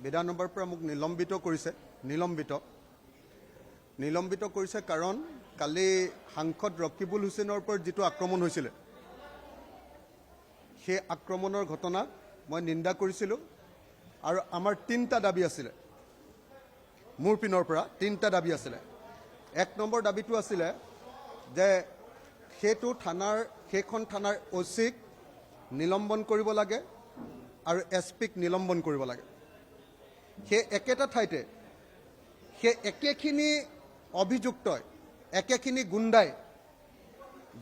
বিধানসভাৰ পৰা মোক নিলম্বিত কৰিছে কাৰণ কালি সাংসদ ৰকিবুল হুছেইনৰ ওপৰত যিটো আক্ৰমণ হৈছিল সেই আক্ৰমণৰ ঘটনাক মই নিন্দা কৰিছিলোঁ আৰু আমাৰ তিনিটা দাবী আছিল মোৰ পিনৰ পৰা তিনিটা দাবী আছিল এক নম্বৰ দাবীটো আছিল যে সেইখন থানাৰ ওচিক নিলম্বন কৰিব লাগে আৰু এছপিক নিলম্বন কৰিব লাগে সেই একেটা ঠাইতে সেই একেখিনি অভিযুক্তই একেখিনি গুণ্ডাই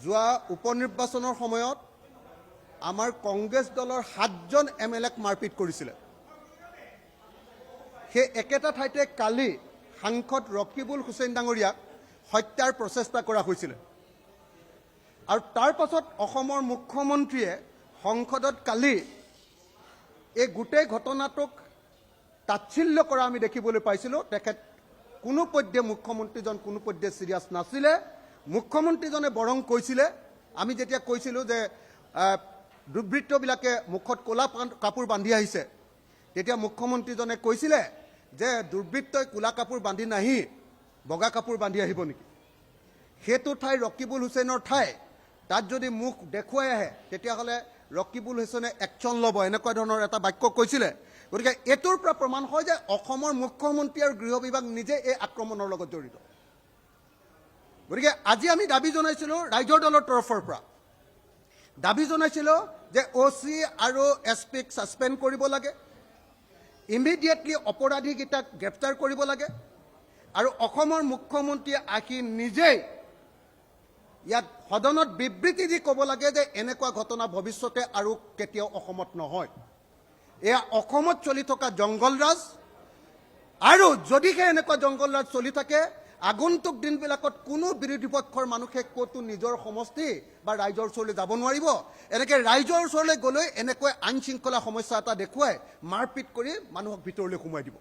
যোৱা উপনিৰ্বাচনৰ সময়ত আমাৰ কংগ্ৰেছ দলৰ 7জন এমএলএক মাৰপিট কৰিছিল সেই একেটা ঠাইতে কালি সাংসদ ৰকিবুল হুছেইন ডাঙৰীয়াক হত্যাৰ প্ৰচেষ্টা কৰা হৈছিল আৰু তাৰ পাছত অসমৰ মুখ্যমন্ত্ৰীয়ে সংসদত কালি এই গোটেই ঘটনাটোক তাচ্ছিল্য কৰা আমি দেখিবলৈ পাইছিলোঁ তেখেত কোনোপধ্যে মুখ্যমন্ত্ৰীজন কোনোপধ্যে সিৰিয়াছ নাছিলে মুখ্যমন্ত্ৰীজনে বৰং কৈছিলে আমি যেতিয়া কৈছিলোঁ যে দুৰ্বৃত্তবিলাকে মুখত ক'লা কাপোৰ বান্ধি আহিছে তেতিয়া মুখ্যমন্ত্ৰীজনে কৈছিলে যে দুৰ্বৃত্তই ক'লা কাপোৰ বান্ধি নাহি বগা কাপোৰ বান্ধি আহিব নেকি সেইটো ঠাই ৰকিবুল হুছেইনৰ ঠাই তাত যদি মুখ দেখুৱাই আহে তেতিয়াহ'লে ৰকিবুল হুছেইনে একচন ল'ব এনেকুৱা ধৰণৰ এটা বাক্য কৈছিলে গতিকে এইটোৰ পৰা প্ৰমাণ হয় যে অসমৰ মুখ্যমন্ত্ৰী আৰু গৃহ বিভাগ নিজে এই আক্ৰমণৰ লগত জড়িত গতিকে আজি আমি দাবী জনাইছিলোঁ ৰাইজৰ দলৰ তৰফৰ পৰা দাবী জনাইছিলোঁ যে অ'চি আৰু এছপিক ছাছপেণ্ড কৰিব লাগে ইমিডিয়েটলি অপৰাধীকেইটাক গ্ৰেপ্তাৰ কৰিব লাগে আৰু অসমৰ মুখ্যমন্ত্ৰীয়ে আহি নিজেই ইয়াত সদনত বিবৃতি দি ক'ব লাগে যে এনেকুৱা ঘটনা ভৱিষ্যতে আৰু কেতিয়াও অসমত নহয় এয়া অসমত চলি থকা জংগলৰাজ আৰু যদিহে এনেকুৱা জংগলৰাজ চলি থাকে আগন্তুক দিনবিলাকত কোনো বিৰোধী পক্ষৰ মানুহে ক'তো নিজৰ সমষ্টি বা ৰাইজৰ ওচৰলৈ যাব নোৱাৰিব এনেকৈ ৰাইজৰ ওচৰলৈ গ'লৈ এনেকৈ আইন শৃংখলা সমস্যা এটা দেখুৱাই মাৰপিট কৰি মানুহক ভিতৰলৈ সোমাই দিব